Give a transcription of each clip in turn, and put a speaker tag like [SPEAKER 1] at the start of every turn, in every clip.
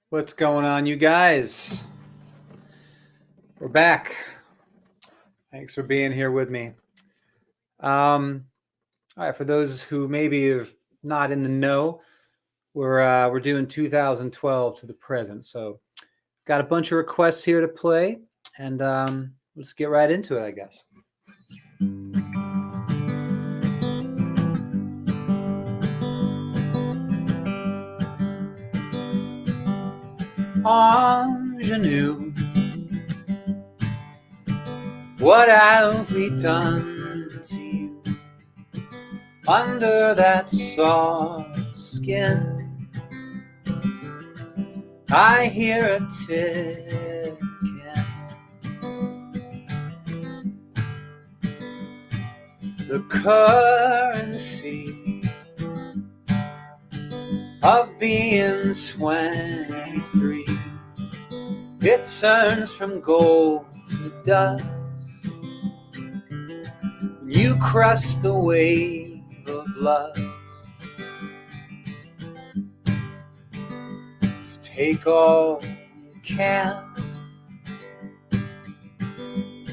[SPEAKER 1] What's going on, you guys? We're back. Thanks for being here with me. All right, for those who maybe are not in the know, we're doing 2012 to the present. So, got a bunch of requests here to play, and let's get right into it, I guess. Ingenue, what have we done to you under that soft skin? I hear a ticking, the currency of being 23. It turns from gold to dust when you crest the wave of lust. So take all you can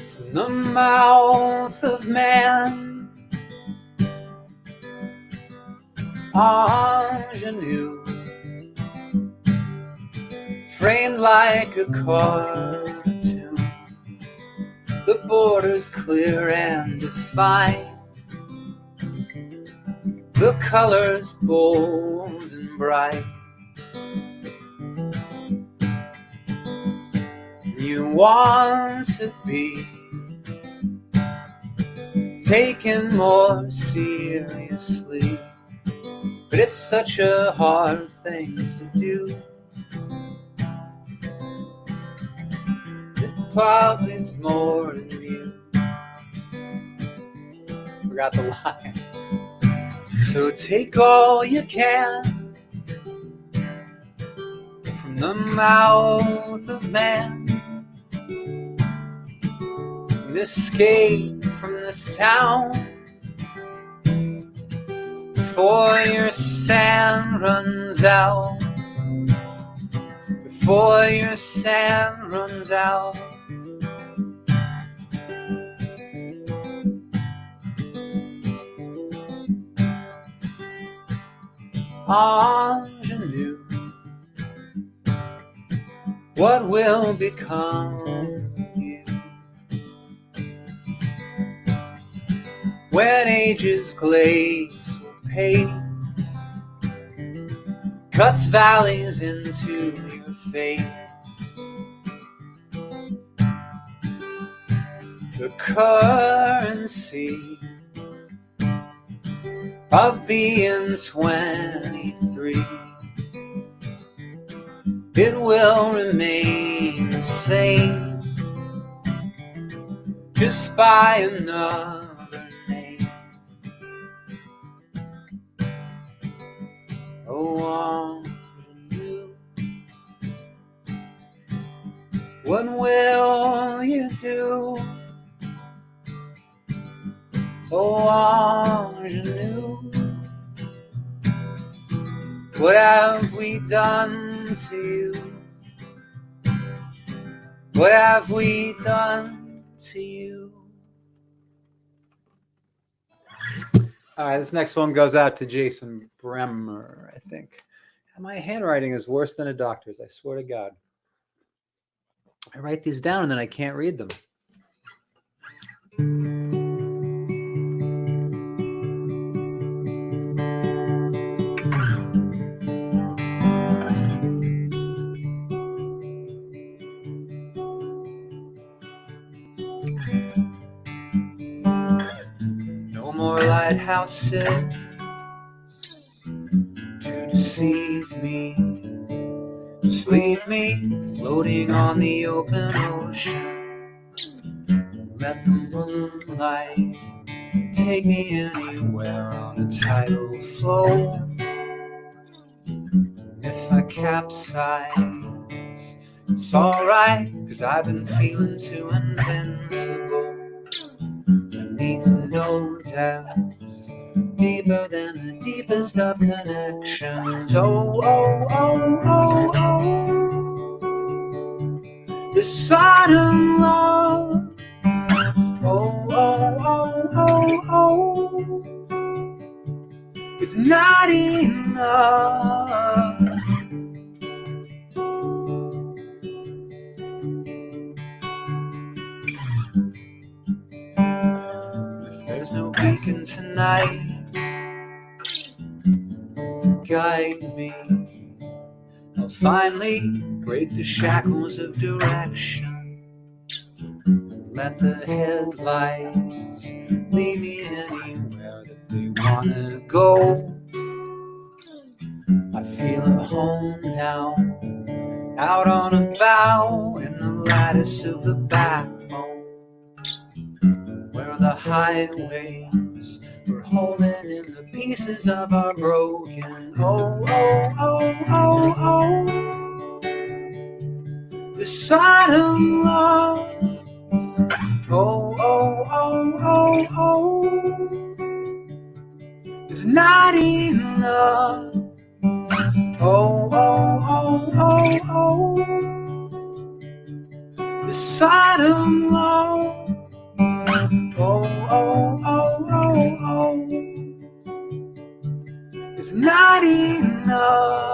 [SPEAKER 1] from the mouth of man. Ingenue, framed like a cartoon, the borders clear and defined, the colors bold and bright. You want to be taken more seriously, but it's such a hard thing to do. It probably is more than you. Forgot the line. So take all you can from the mouth of man, and escape from this town before your sand runs out. Before your sand runs out. Ingenue, what will become of you when ages glaze or pace cuts valleys into your face? The currency of being 23, it will remain the same just by another name. Oh, ingenue, what will you do? Oh, ingenue, what have we done to you? What have we done to you? All right, this next one goes out to Jason Bremer, I think. My handwriting is worse than a doctor's, I swear to God. I write these down and then I can't read them. No more lighthouses to deceive me. Just leave me floating on the open ocean. Let the moonlight take me anywhere on a tidal flow. And if I capsize, it's alright, 'cause I've been feeling too invincible. I need to know depths deeper than the deepest of connections. Oh, oh, oh, oh, oh. This autumn love, oh, oh, oh, oh, oh, is not enough. If there's no beacon tonight to guide me, I'll finally break the shackles of direction. Let the headlights lead me anywhere that they wanna go. I feel at home now, out on a bough in the lattice of the backbone, where the highways were holding in the pieces of our broken. Oh, oh, oh, oh, oh, this autumn love. Oh, oh, oh, oh, oh, is not enough. Oh, oh, oh, oh, oh, this autumn love. Oh, oh, oh, oh, oh, is not enough.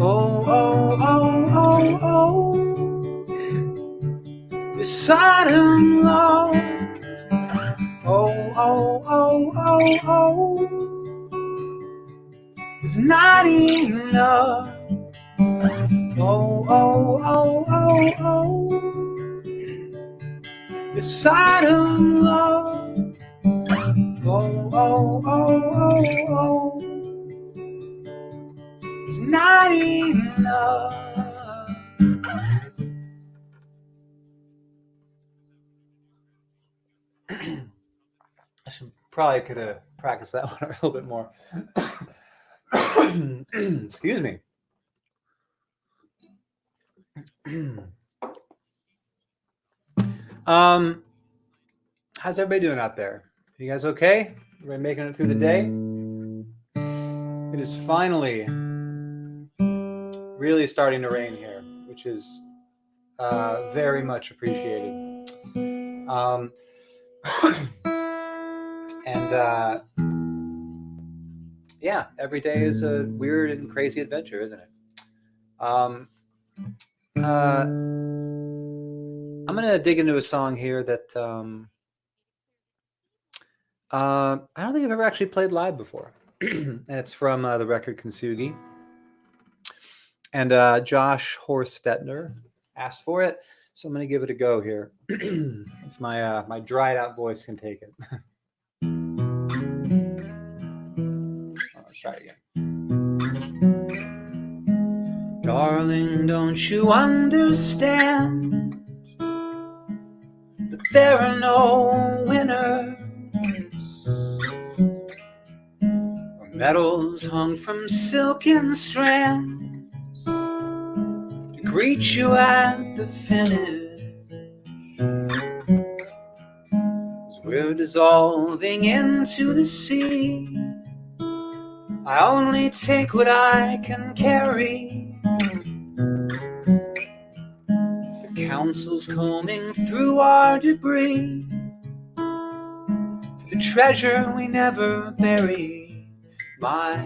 [SPEAKER 1] Oh, oh, oh, oh, oh, this autumn love. Oh, oh, oh, oh, oh, is not enough. Oh, oh, oh, oh, oh, this autumn love. Oh, oh, oh, oh, oh, is not enough. Probably could have practiced that one a little bit more. Excuse me. How's everybody doing out there? You guys okay? Everybody making it through the day? It is finally really starting to rain here, which is very much appreciated. And yeah, every day is a weird and crazy adventure, isn't it? I'm gonna dig into a song here that I don't think I've ever actually played live before, and it's from the record Kintsugi. And Josh Horstetner asked for it, so I'm gonna give it a go here. If my my dried out voice can take it. Let's try it again. Darling, don't you understand that there are no winners, or medals hung from silken strands to greet you at the finish, as we're dissolving into the sea. I only take what I can carry. The council's combing through our debris for the treasure we never bury. My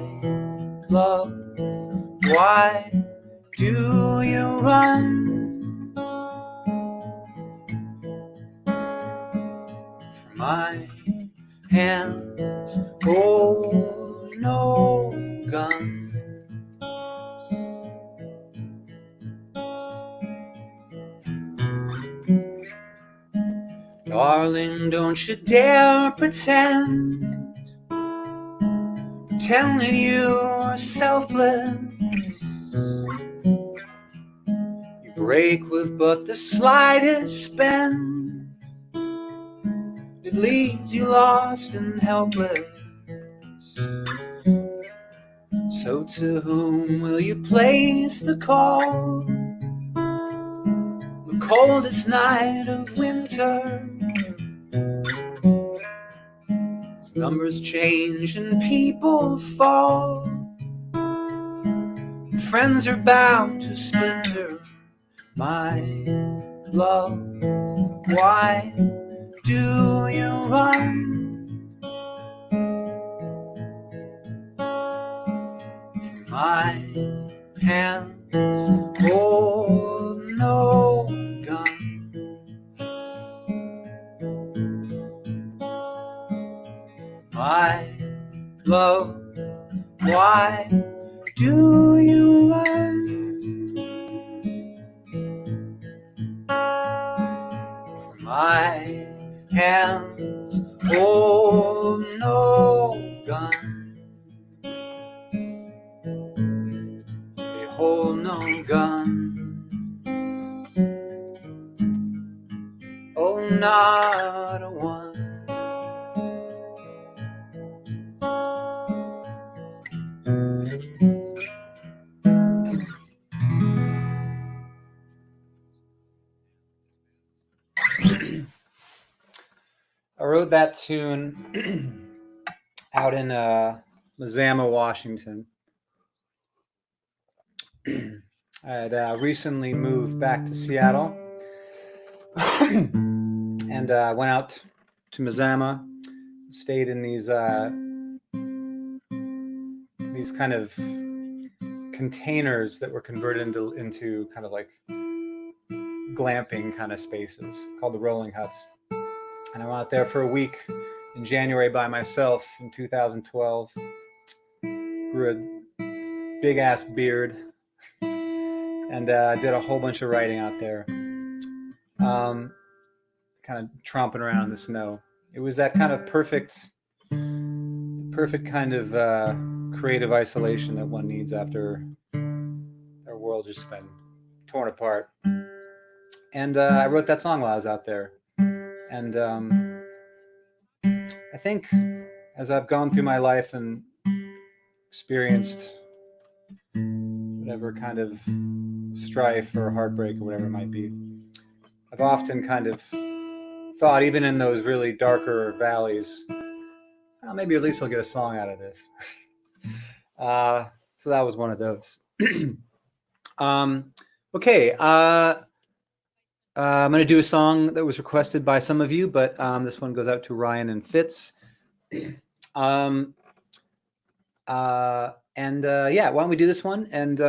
[SPEAKER 1] love, why do you run from my hands? Oh, no gun. Darling, don't you dare pretend that you're selfless. You break with but the slightest bend. It leaves you lost and helpless. So to whom will you place the call? The coldest night of winter. As numbers change and people fall, and friends are bound to splinter. My love, why do you run? My hands hold no gun. My love, why do you run? For my hands hold no gun. They hold no guns. Oh, not a one. I wrote that tune out in Mazama, Washington. I had recently moved back to Seattle and went out to Mazama, stayed in these kind of containers that were converted into kind of like glamping kind of spaces called the Rolling Huts. And I went out there for a week in January by myself in 2012. Grew a big ass beard and did a whole bunch of writing out there. Kind of tromping around in the snow. It was that kind of perfect kind of creative isolation that one needs after our world has been torn apart. And I wrote that song while I was out there. And I think as I've gone through my life and experienced whatever kind of strife or heartbreak or whatever it might be, I've often kind of thought, even in those really darker valleys, well, maybe at least I'll get a song out of this. So that was one of those. Okay. I'm going to do a song that was requested by some of you, but this one goes out to Ryan and Fitz. Yeah, why don't we do this one and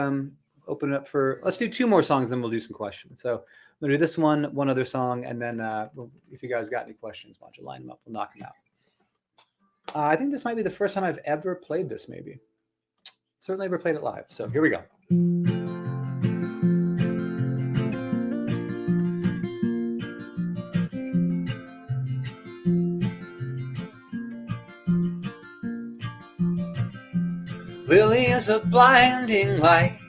[SPEAKER 1] open it up for, let's do two more songs, then we'll do some questions. So I'm going to do this one other song, and then if you guys got any questions, why don't you line them up, we'll knock them out. I think this might be the first time I've ever played this, maybe. Certainly ever played it live. So here we go. Lily is a blinding light,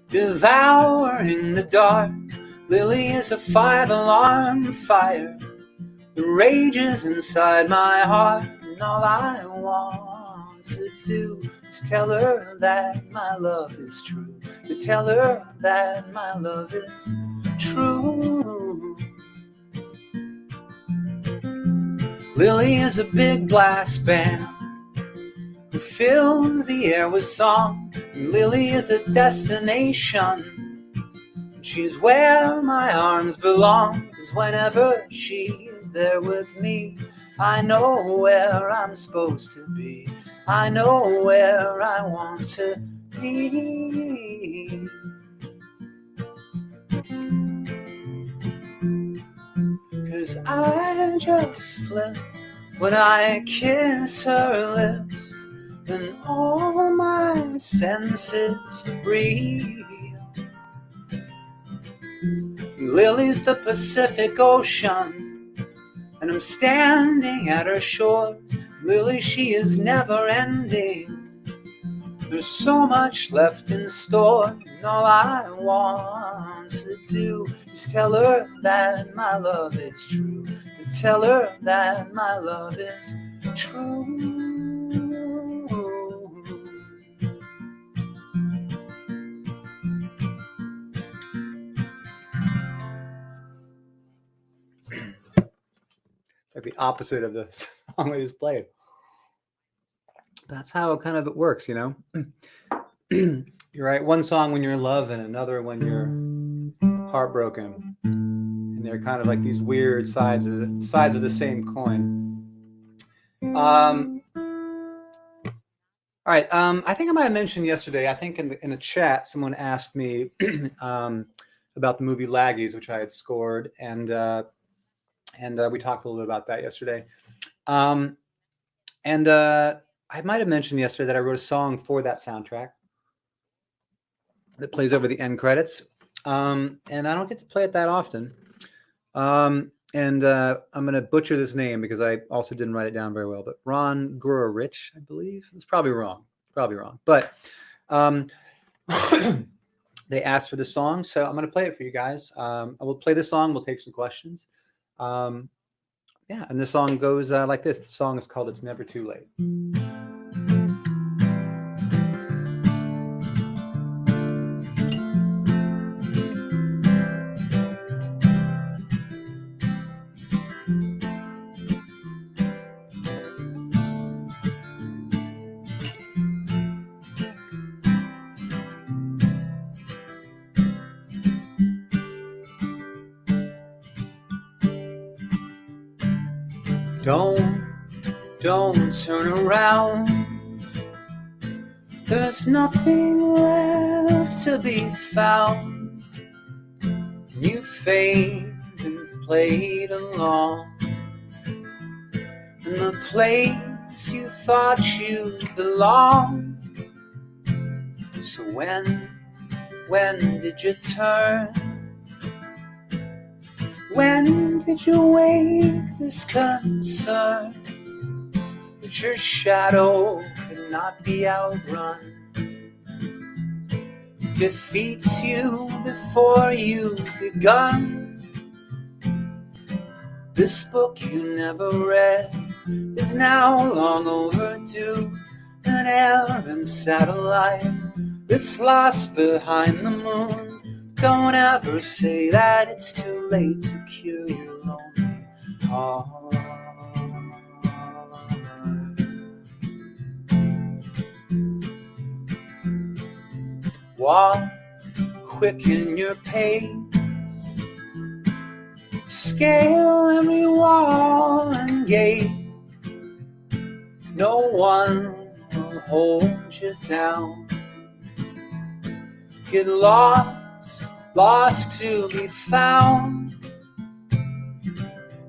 [SPEAKER 1] devouring the dark. Lily is a 5-alarm fire that rages inside my heart. And all I want to do is tell her that my love is true. To tell her that my love is true. Lily is a big blast band who fills the air with song. And Lily is a destination. She's where my arms belong. 'Cause whenever she is there with me, I know where I'm supposed to be. I know where I want to be. 'Cause I just flip when I kiss her lips, and all my senses reel. Lily's the Pacific Ocean, and I'm standing at her shores. Lily, she is never ending. There's so much left in store, and all I want to do is tell her that my love is true. To tell her that my love is true. opposite of the song we just played. That's how kind of it works, you know. You write one song when you're in love and another when you're heartbroken, and they're kind of like these weird sides of the same coin. All right. I think I might have mentioned yesterday. I think in the chat, someone asked me about the movie Laggies, which I had scored, and we talked a little bit about that yesterday. I might have mentioned yesterday that I wrote a song for that soundtrack that plays over the end credits, and I don't get to play it that often. I'm going to butcher this name because I also didn't write it down very well, but Ron Gururich, I believe. It's probably wrong. But they asked for the song, so I'm going to play it for you guys. I will play the song. We'll take some questions. And the song goes like this. The song is called It's Never Too Late. Don't turn around. There's nothing left to be found. You fade and played along in the place you thought you belonged. So when did you turn? When did you wake this concern that your shadow could not be outrun? Defeats you before you begun. This book you never read is now long overdue. An errant satellite that's lost behind the moon. Don't ever say that it's too late to cure your lonely heart. Walk, quicken your pace. Scale every wall and gate. No one will hold you down. Get lost to be found.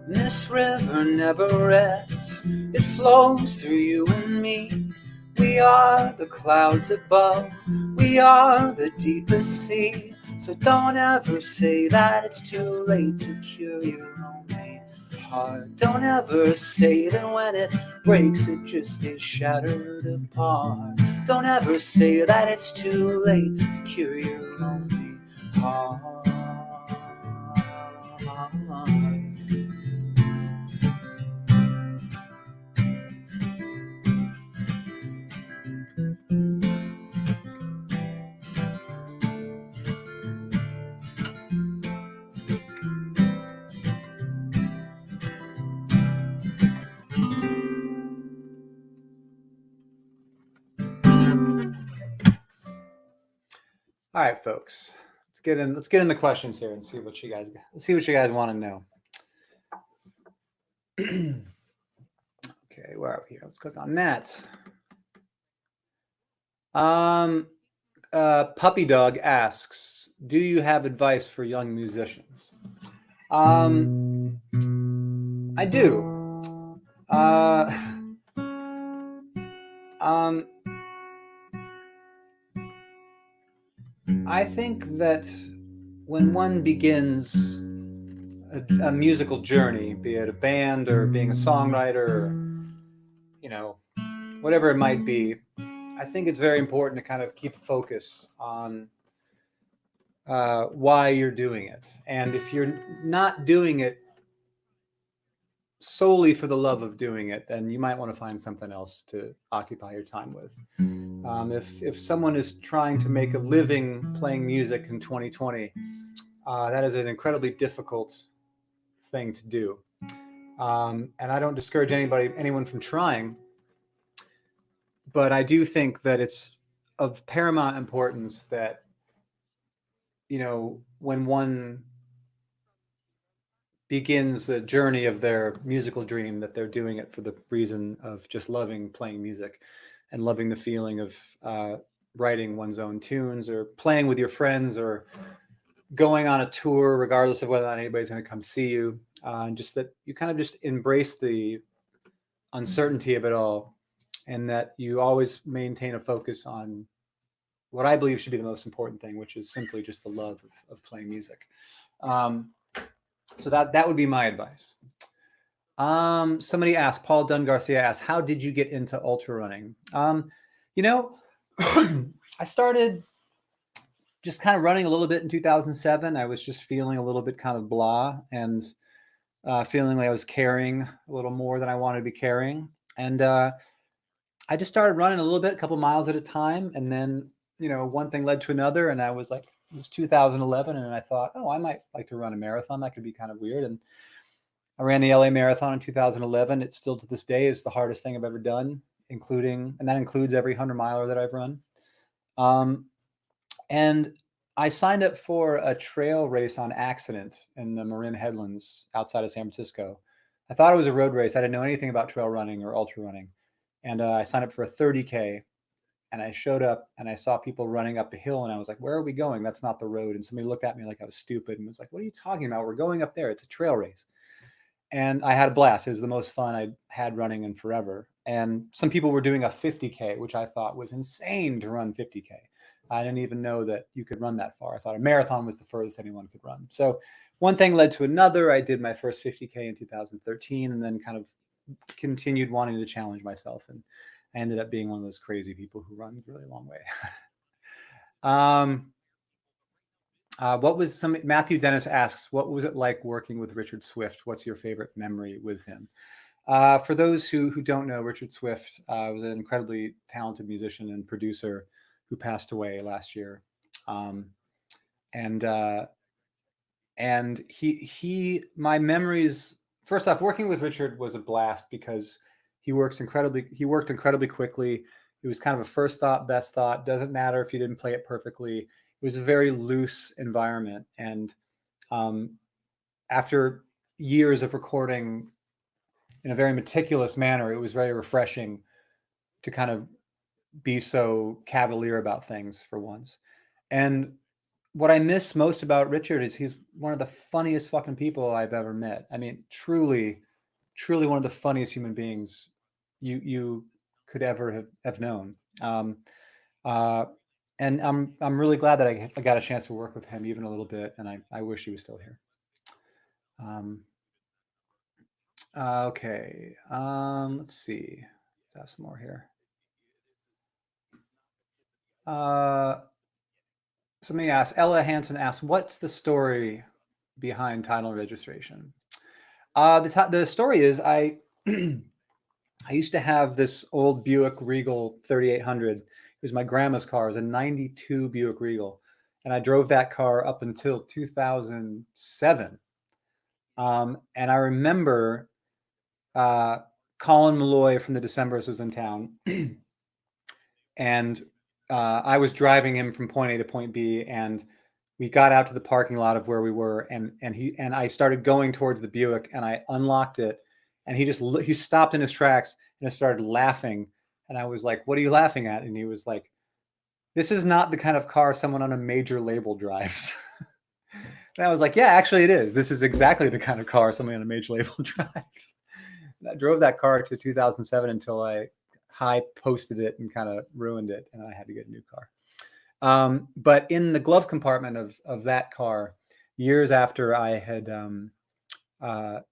[SPEAKER 1] This river never rests. It flows through you and me. We are the clouds above. We are the deepest sea. So don't ever say that it's too late to cure your lonely heart. Don't ever say that when it breaks it just is shattered apart. Don't ever say that it's too late to cure your lonely heart. All right, folks. Let's get in the questions here and see what you guys want to know. Okay, where are we here? Let's click on that. Puppy Dog asks, do you have advice for young musicians? I do. I think that when one begins a musical journey, be it a band or being a songwriter, or, you know, whatever it might be, I think it's very important to kind of keep a focus on why you're doing it. And if you're not doing it solely for the love of doing it, then you might want to find something else to occupy your time with. If someone is trying to make a living playing music in 2020, that is an incredibly difficult thing to do. And I don't discourage anyone from trying, but I do think that it's of paramount importance that, when one begins the journey of their musical dream, that they're doing it for the reason of just loving playing music and loving the feeling of writing one's own tunes or playing with your friends or going on a tour, regardless of whether or not anybody's going to come see you. And just that you kind of just embrace the uncertainty of it all, and that you always maintain a focus on what I believe should be the most important thing, which is simply just the love of playing music. So that would be my advice. Somebody asked, Paul Dunn Garcia asked, how did you get into ultra running? I started just kind of running a little bit in 2007. I was just feeling a little bit kind of blah and feeling like I was carrying a little more than I wanted to be carrying. And I just started running a little bit, a couple miles at a time. And then, one thing led to another. And I was like, it was 2011. And I thought, oh, I might like to run a marathon. That could be kind of weird. And I ran the LA Marathon in 2011. It still to this day is the hardest thing I've ever done, and that includes every 100-miler that I've run. And I signed up for a trail race on accident in the Marin Headlands outside of San Francisco. I thought it was a road race. I didn't know anything about trail running or ultra running. And I signed up for a 30K. And I showed up and I saw people running up a hill. And I was like, where are we going? That's not the road. And somebody looked at me like I was stupid and was like, what are you talking about? We're going up there. It's a trail race. And I had a blast. It was the most fun I'd had running in forever. And some people were doing a 50K, which I thought was insane to run 50K. I didn't even know that you could run that far. I thought a marathon was the furthest anyone could run. So one thing led to another. I did my first 50K in 2013 and then kind of continued wanting to challenge myself. And I ended up being one of those crazy people who run a really long way. Matthew Dennis asks, what was it like working with Richard Swift? What's your favorite memory with him? For those who don't know, Richard Swift was an incredibly talented musician and producer who passed away last year. My memories, first off, working with Richard was a blast because he worked incredibly quickly. It was kind of a first thought, best thought. Doesn't matter if you didn't play it perfectly. It was a very loose environment. And after years of recording in a very meticulous manner, it was very refreshing to kind of be so cavalier about things for once. And what I miss most about Richard is he's one of the funniest fucking people I've ever met. I mean, truly, truly one of the funniest human beings you could ever have known. And I'm really glad that I got a chance to work with him even a little bit, and I wish he was still here. Okay. Let's see. Let's ask some more here. Somebody asked, Ella Hansen asked, what's the story behind title registration? The story is I used to have this old Buick Regal 3800. It was my grandma's car. It was a 92 Buick Regal. And I drove that car up until 2007. And I remember Colin Malloy from the Decemberists was in town. And I was driving him from point A to point B. And we got out to the parking lot of where we were. And I started going towards the Buick and I unlocked it. And he stopped in his tracks and started laughing. And I was like, what are you laughing at? And he was like, this is not the kind of car someone on a major label drives. And I was like, yeah, actually it is. This is exactly the kind of car someone on a major label drives. And I drove that car to 2007 until I high posted it and kind of ruined it. And I had to get a new car. But in the glove compartment of that car, years after I had a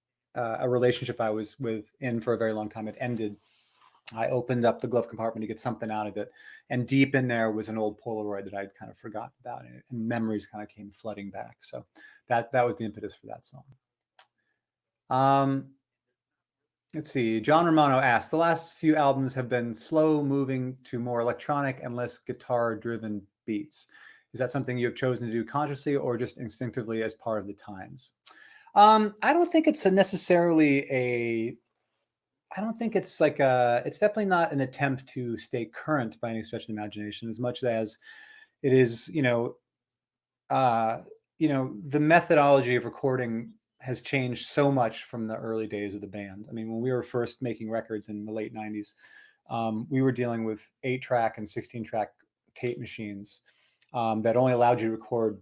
[SPEAKER 1] relationship I was in for a very long time had ended, I opened up the glove compartment to get something out of it. And deep in there was an old Polaroid that I'd kind of forgotten about. And memories kind of came flooding back. So that was the impetus for that song. Let's see. John Romano asked, the last few albums have been slow moving to more electronic and less guitar driven beats. Is that something you have chosen to do consciously or just instinctively as part of the times? I don't think it's necessarily a. I don't think it's like a. It's definitely not an attempt to stay current by any stretch of the imagination, as much as it is, uh, the methodology of recording has changed so much from the early days of the band. I mean, when we were first making records in the late '90s, we were dealing with 8-track and 16-track tape machines that only allowed you to record.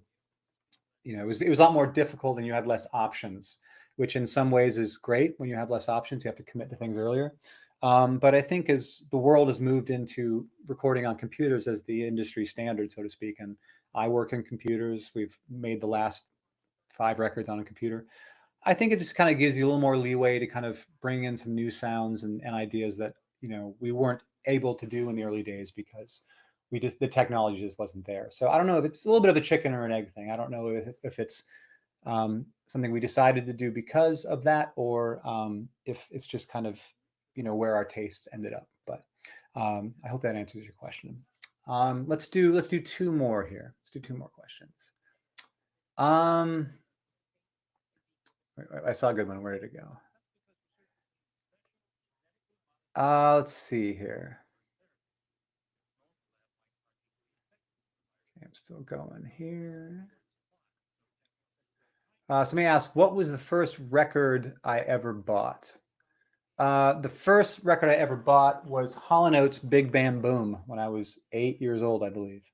[SPEAKER 1] It was a lot more difficult and you had less options, which in some ways is great. When you have less options, you have to commit to things earlier. But I think as the world has moved into recording on computers as the industry standard, so to speak, and I work in computers, we've made the last 5 records on a computer. I think it just kind of gives you a little more leeway to kind of bring in some new sounds and ideas that we weren't able to do in the early days because the technology just wasn't there. So I don't know if it's a little bit of a chicken or an egg thing. I don't know if it's something we decided to do because of that, or if it's just kind of where our tastes ended up. But I hope that answers your question. Let's do 2 more here. Let's do 2 more questions. I saw a good one. Where did it go? Let's see here. I'm still going here. Somebody asked, what was the first record I ever bought? The first record I ever bought was Hall & Oates' Big Bam Boom when I was 8 years old, I believe.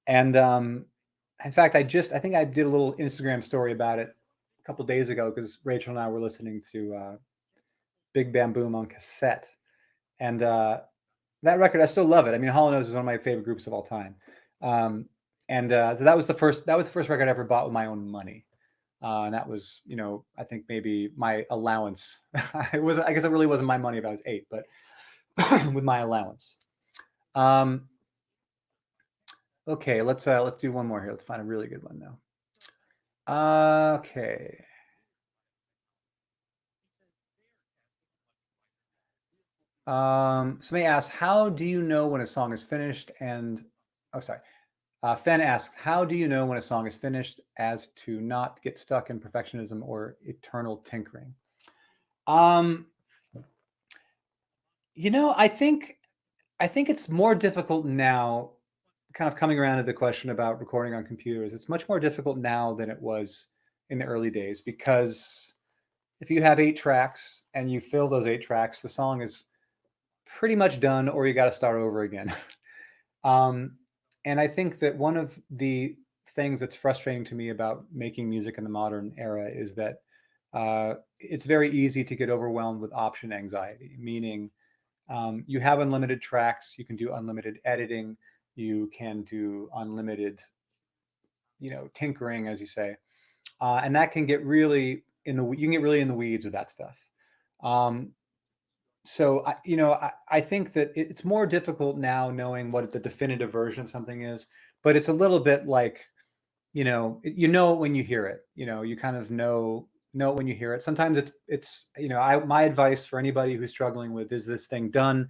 [SPEAKER 1] And in fact, I think I did a little Instagram story about it a couple days ago because Rachel and I were listening to Big Bam Boom on cassette. And that record, I still love it. I mean, Hall & Oates is one of my favorite groups of all time. So that was the first record I ever bought with my own money. And that was, I think maybe my allowance. I guess it really wasn't my money if I was 8, but with my allowance. Okay, let's do one more here. Let's find a really good one though. Okay. Somebody asked, how do you know when a song is finished? And Fen asks, how do you know when a song is finished as to not get stuck in perfectionism or eternal tinkering? I think it's more difficult now, kind of coming around to the question about recording on computers. It's much more difficult now than it was in the early days, because if you have 8 tracks and you fill those 8 tracks, the song is pretty much done, or you got to start over again. And I think that one of the things that's frustrating to me about making music in the modern era is that it's very easy to get overwhelmed with option anxiety, meaning you have unlimited tracks, you can do unlimited editing, you can do unlimited, tinkering, as you say, and that can get really in the weeds with that stuff. So I think that it's more difficult now knowing what the definitive version of something is, but it's a little bit like, it when you hear it. You kind of know it when you hear it. Sometimes it's my advice for anybody who's struggling with, is this thing done?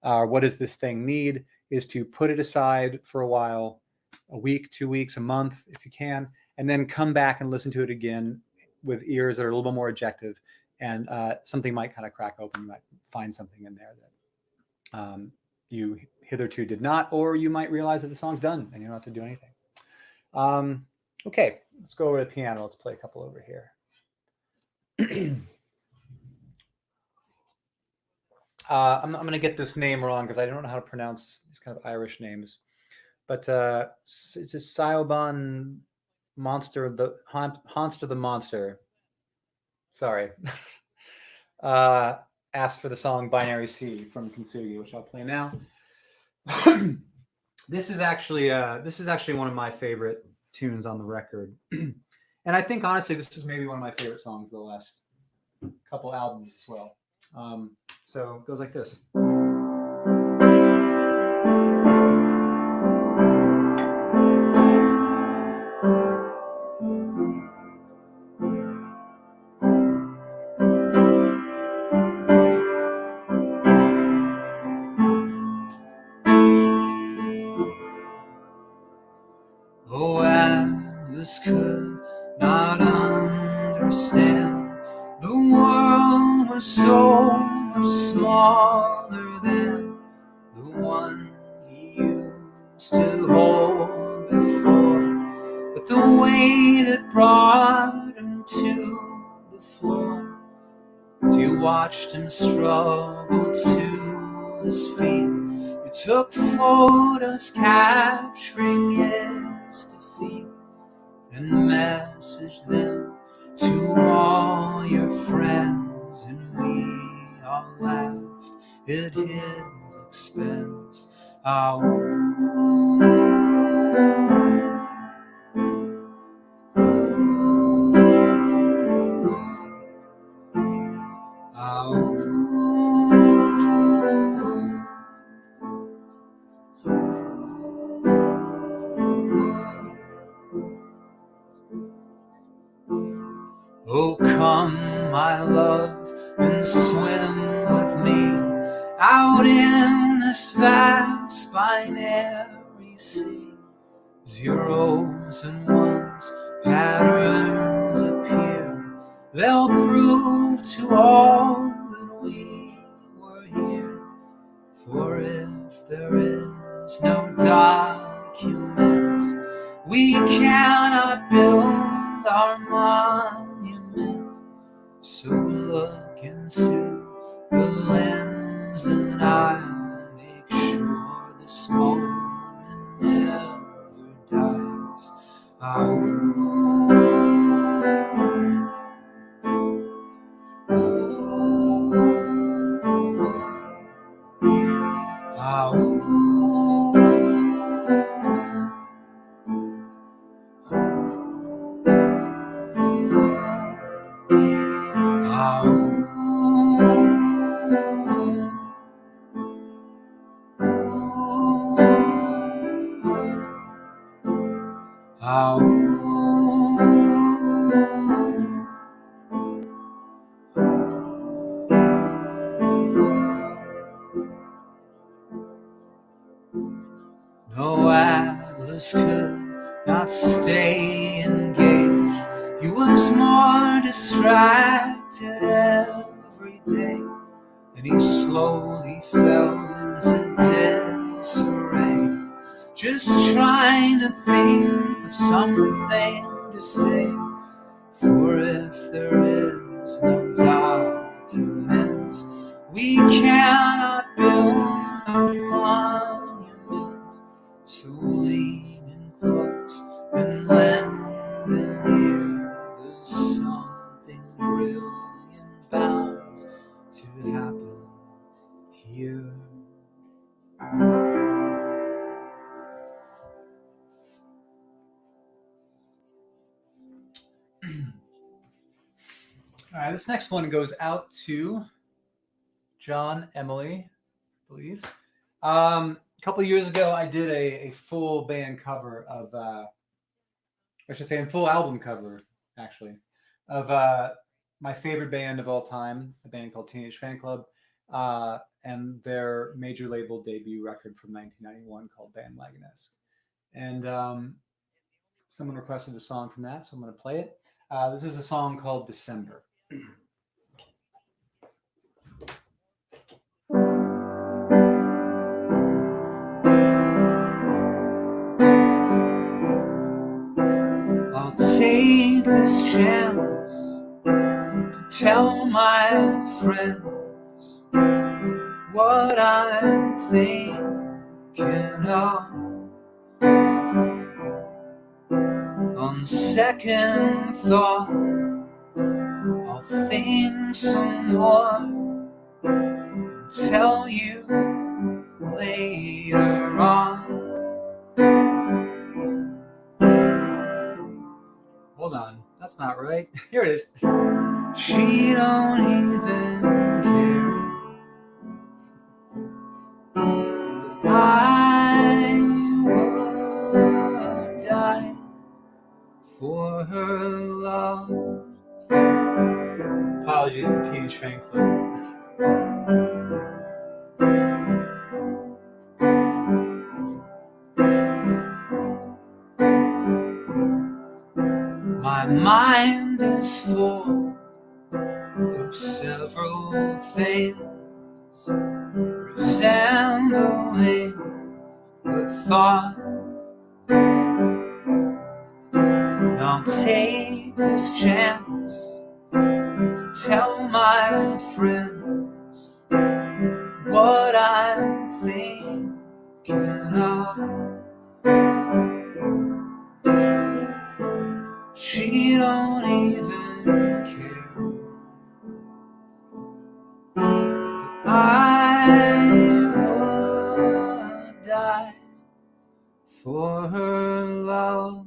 [SPEAKER 1] What does this thing need? Is to put it aside for a while, a week, 2 weeks, a month, if you can, and then come back and listen to it again with ears that are a little bit more objective, and something might kind of crack open. You might find something in there that you hitherto did not, or you might realize that the song's done and you don't have to do anything. Okay, let's go over to the piano. Let's play a couple over here. I'm going to get this name wrong because I don't know how to pronounce these kind of Irish names. But it's just Siobhan Monster, Honster the Monster. Sorry. Asked for the song Binary C from Kintsugi, which I'll play now. This is actually one of my favorite tunes on the record. And I think, honestly, this is maybe one of my favorite songs of the last couple albums as well. So it goes like this. Oh, Alice could not understand understand. The world was so much smaller than the one he used to hold before. But the weight that brought him to the floor, as you watched him struggle to his feet, you took photos capturing his defeat and messaged them to all your friends, and we all laughed at his expense. Oh, oh, come, my love, and swim with me out in this vast binary sea. Zeros and ones, patterns appear. They'll prove to all that we were here. For if there is no document, we cannot build our monument. So look into the lens and I'll make sure this moment never dies. No Atlas could not stay engaged. He was more distracted every day, and he slowly fell into disarray, just trying to think of something to say. For if there is no documents, we cannot build a monument. So lean in close and lend an ear. There's something brilliant bound to happen here. All right, this next one goes out to John, Emily, I believe. A couple of years ago, I did a full band cover of, I should say, a full album cover, actually, of my favorite band of all time, a band called Teenage Fan Club, and their major label debut record from 1991 called Bandwagonesque. And someone requested a song from that, so I'm going to play it. This is a song called December. I'll take this chance to tell my friends what I'm thinking of. On second thought, I'll think some more and tell you later on. Hold on, that's not right. Here it is. She don't even care. I would die for her love. Apologies to Teenage Fan Club. My mind is full of several things resembling the thought. And I'll take this chance to tell my friends what I'm thinking of. She don't even care. I would die for her love.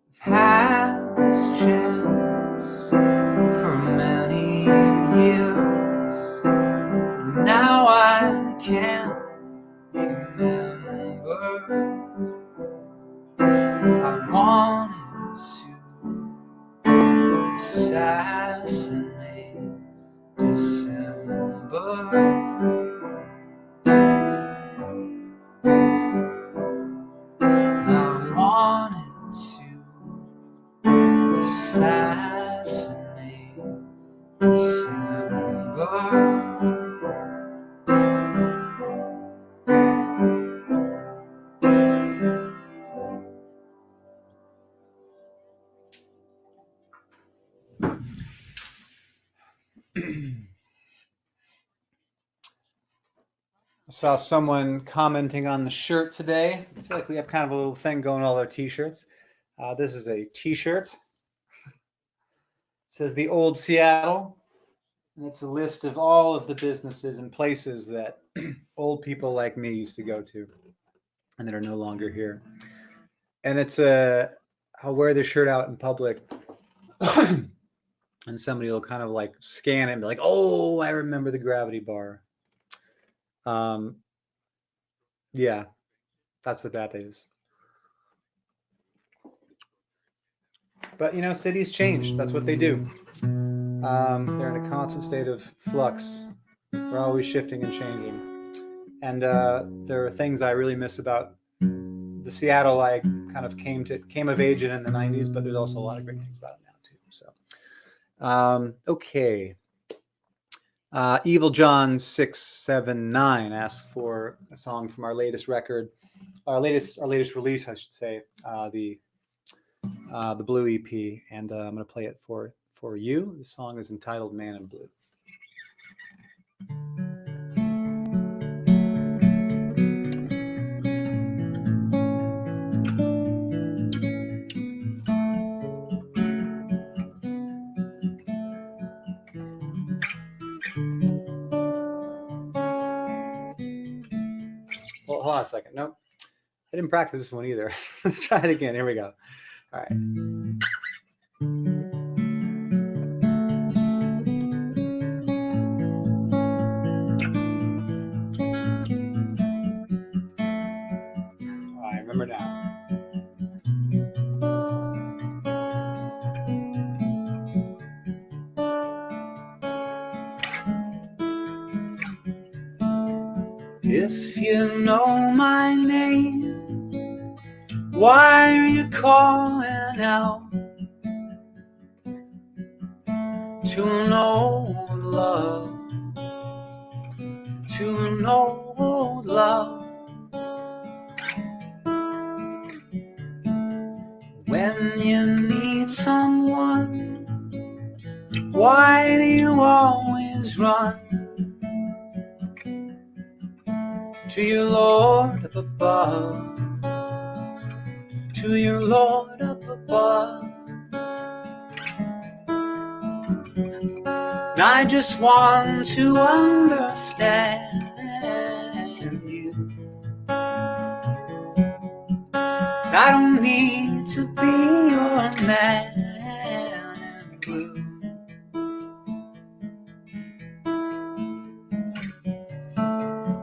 [SPEAKER 1] I've had this chance for many years, but now I can't remember. I wanted to assassinate December. I wanted to assassinate December. I saw someone commenting on the shirt today. I feel like we have kind of a little thing going on all our t-shirts. This is a t-shirt. It says the Old Seattle, and it's a list of all of the businesses and places that old people like me used to go to and that are no longer here. And it's I'll wear this shirt out in public and somebody will kind of like scan it and be like, oh, I remember the Gravity Bar. Yeah, that's what that is. But, you know, cities change. That's what they do. They're in a constant state of flux. They're always shifting and changing. And there are things I really miss about the Seattle I kind of came of age in the 90s, but there's also a lot of great things about it now too. So, okay. Evil John 679 asks for a song from our latest record, our latest release, I should say, the Blue EP, and I'm going to play it for you. The song is entitled "Man in Blue." Well, hold on a second. Nope. I didn't practice this one either. Let's try it again. Here we go. All right. I remember now. If you know my name, why are you calling out? To know love, to know love. When you need someone, why do you always run to your Lord up above, to your Lord up above? And I just want to understand you. I don't need to be your man in blue.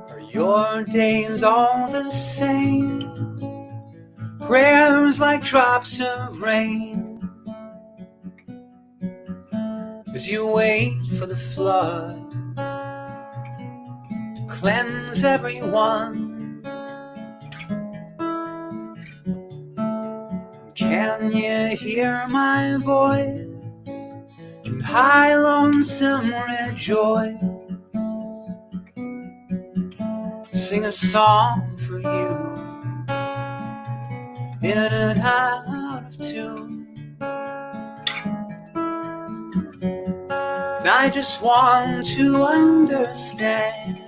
[SPEAKER 1] Are your days all the same? Prayers like drops of rain as you wait for the flood to cleanse everyone. Can you hear my voice and high lonesome rejoice? Sing a song for you, in and out of tune. And I just want to understand you.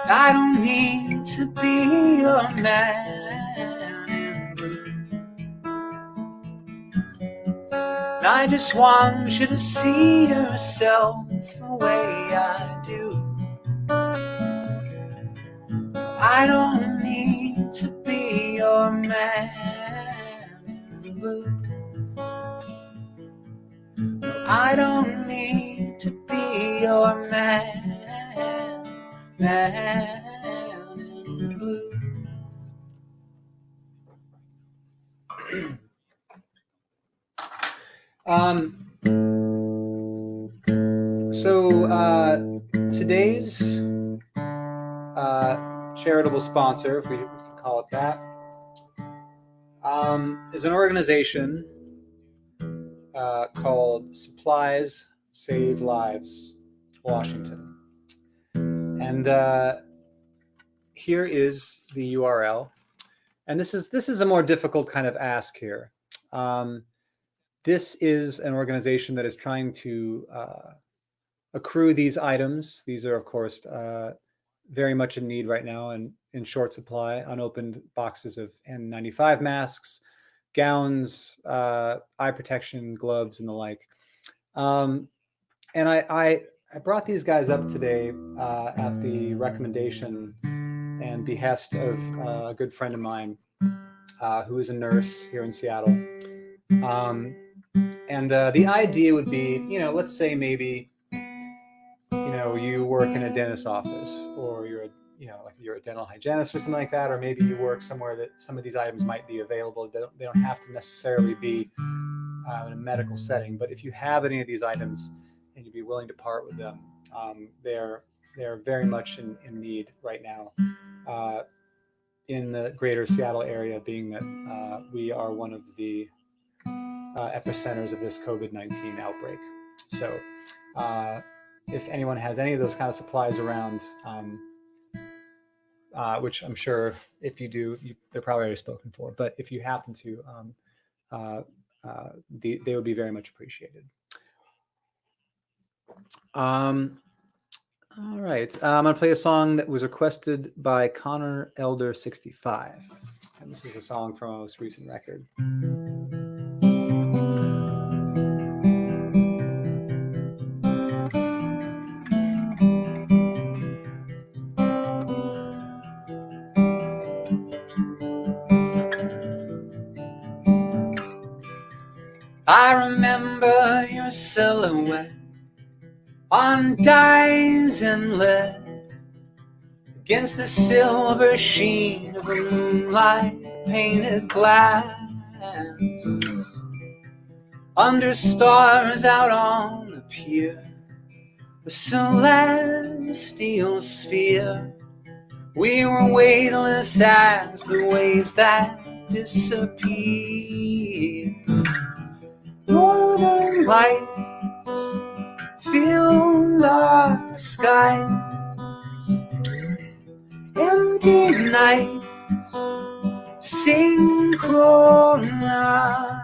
[SPEAKER 1] I don't need to be your man in blue. And I just want you to see yourself the way I do. I don't need to be your man in blue. No, I don't need to be your man in blue. So today's charitable sponsor, if we can call it that, is an organization called Supplies Save Lives, Washington. And here is the URL. And this is a more difficult kind of ask here. This is an organization that is trying to accrue these items. These are, of course, very much in need right now and in short supply. Unopened boxes of N95 masks, gowns, eye protection, gloves, and the like. And I brought these guys up today at the recommendation and behest of a good friend of mine who is a nurse here in Seattle. And the idea would be, let's say maybe, you work in a dentist's office, or you're a dental hygienist or something like that, or maybe you work somewhere that some of these items might be available. They don't have to necessarily be in a medical setting, but if you have any of these items and you'd be willing to part with them, they're very much in need right now in the greater Seattle area, being that we are one of the epicenters of this COVID-19 outbreak. So if anyone has any of those kind of supplies around, which I'm sure if you do, they're probably already spoken for, but if you happen to, they would be very much appreciated. All right, I'm gonna play a song that was requested by Connor Elder 65, and this is a song from a most recent record. I remember your silhouette on dyes and lead against the silver sheen of a moonlight painted glass, under stars out on the pier, a celestial sphere. We were weightless as the waves that disappear. Northern lights fill our sky, empty nights synchronize.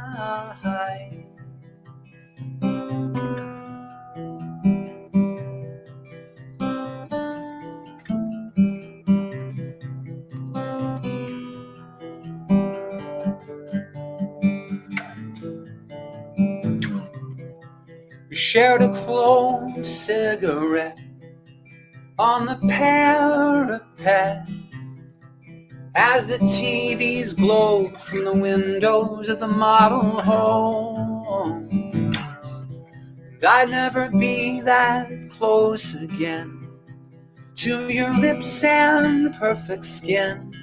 [SPEAKER 1] We shared a clove cigarette on the parapet as the TVs glowed from the windows of the model homes. And I'd never be that close again to your lips and perfect skin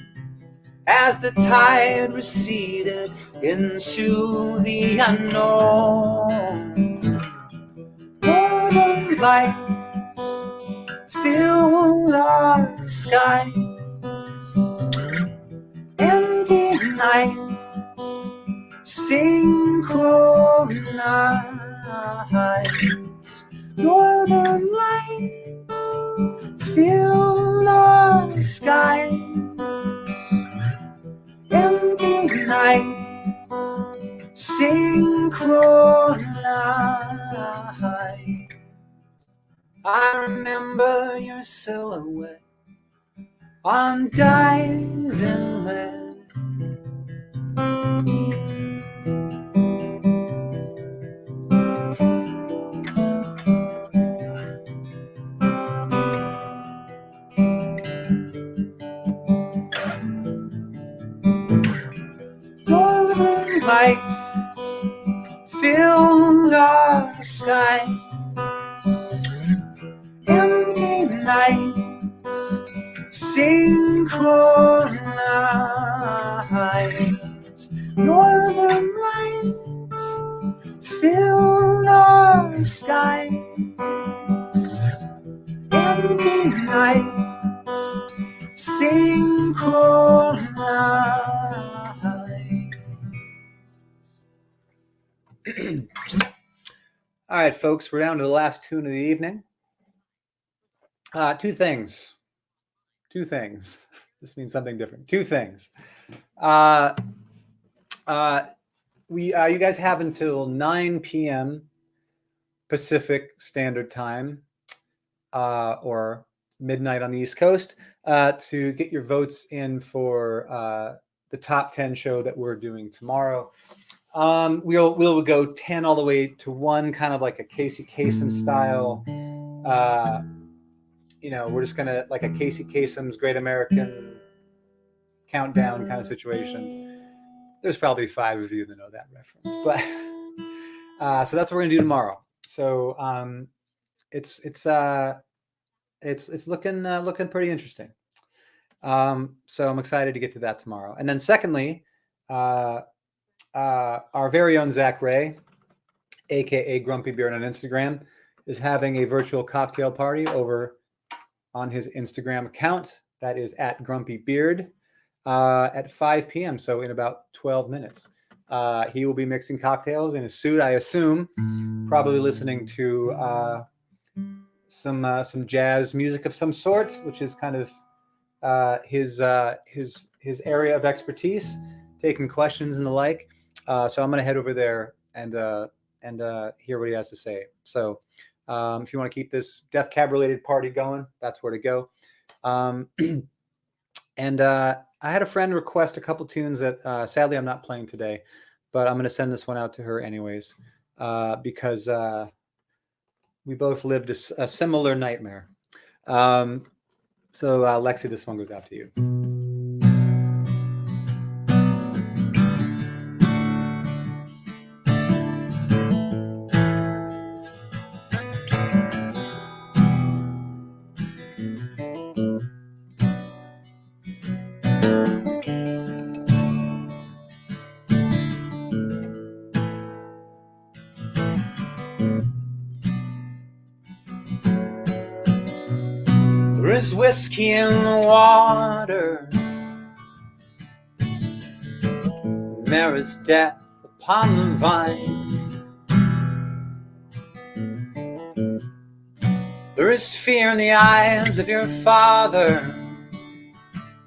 [SPEAKER 1] as the tide receded into the unknown. Northern lights fill our skies, synchronized. Northern lights fill our sky. Empty nights synchronized. I remember your silhouette on dyes and lead. Northern lights fill our sky. Empty nights synchronized. Northern lights fill our sky. Empty nights synchronized. All right, folks, we're down to the last tune of the evening. Two things. This means something different. Two things. You guys have until 9 p.m. Pacific Standard Time, or midnight on the East Coast, to get your votes in for the top 10 show that we're doing tomorrow. We'll go 10 all the way to 1, kind of like a Casey Kasem style. We're just gonna, like a Casey Kasem's Great American Countdown kind of situation. There's probably 5 of you that know that reference, but so that's what we're gonna do tomorrow. So it's looking pretty interesting. So I'm excited to get to that tomorrow. And then secondly, our very own Zach Ray, aka Grumpy Beard on Instagram, is having a virtual cocktail party over on his Instagram account. That is at Grumpy Beard, at 5 p.m. So in about 12 minutes. He will be mixing cocktails in his suit, I assume, probably listening to some jazz music of some sort, which is kind of his area of expertise, taking questions and the like. So I'm going to head over there and hear what he has to say. So if you want to keep this Death Cab related party going, that's where to go. And I had a friend request a couple tunes that sadly I'm not playing today, but I'm going to send this one out to her anyways, because we both lived a similar nightmare. So Lexi, this one goes out to you. There is whiskey in the water, and there is death upon the vine. There is fear in the eyes of your father,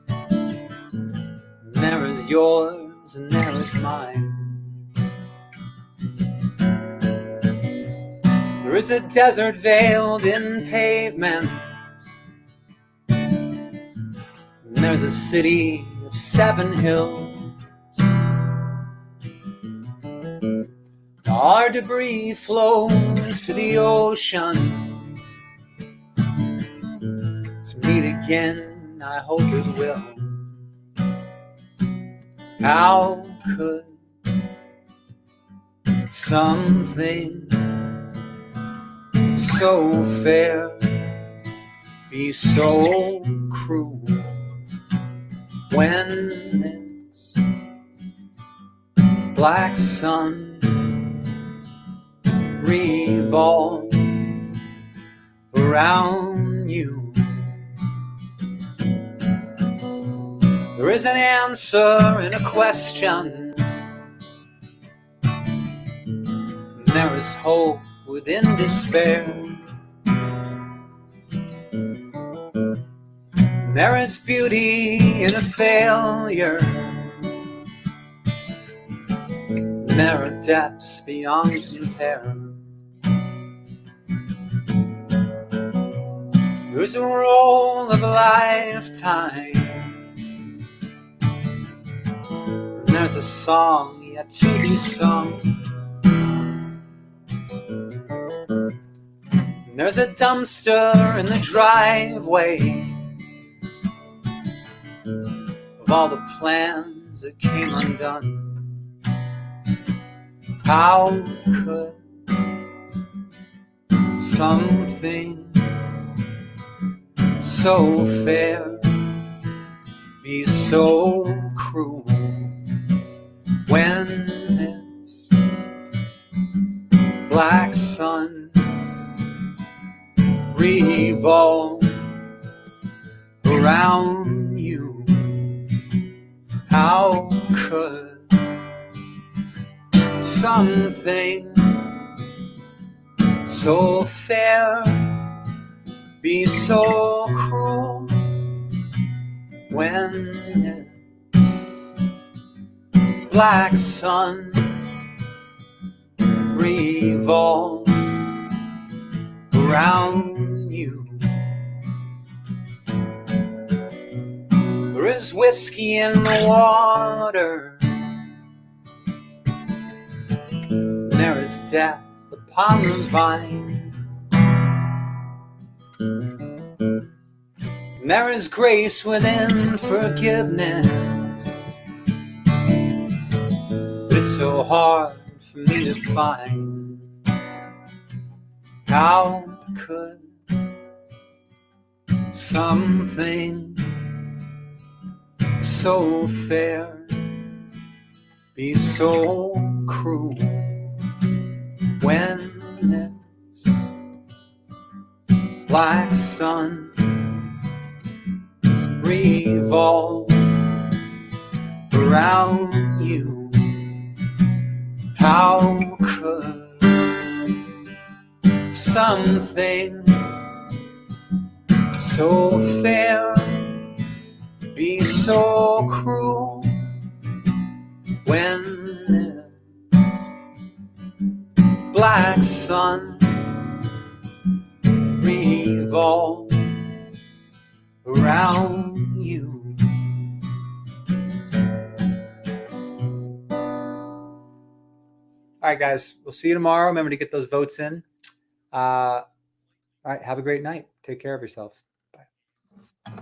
[SPEAKER 1] and there is yours and there is mine. There is a desert veiled in pavement, there's a city of 7 hills. Our debris flows to the ocean. To meet again, I hope it will. How could something so fair be so cruel? When this black sun revolves around you, there is an answer in a question, is hope within despair. There is beauty in a failure. There are depths beyond compare. There's a roll of a lifetime. And there's a song yet to be sung. And there's a dumpster in the driveway of all the plans that came undone. How could something so fair be so cruel when this black sun revolves around you? How could something so fair be so cruel when the black sun revolves around you? There is whiskey in the water. There is death upon the vine. And there is grace within forgiveness. But it's so hard for me to find. How could something so fair be so cruel when this black sun revolves around you? How could something so fair be so cruel when the black sun revolves around you? All right, guys, we'll see you tomorrow. Remember to get those votes in. All right, have a great night. Take care of yourselves. Bye.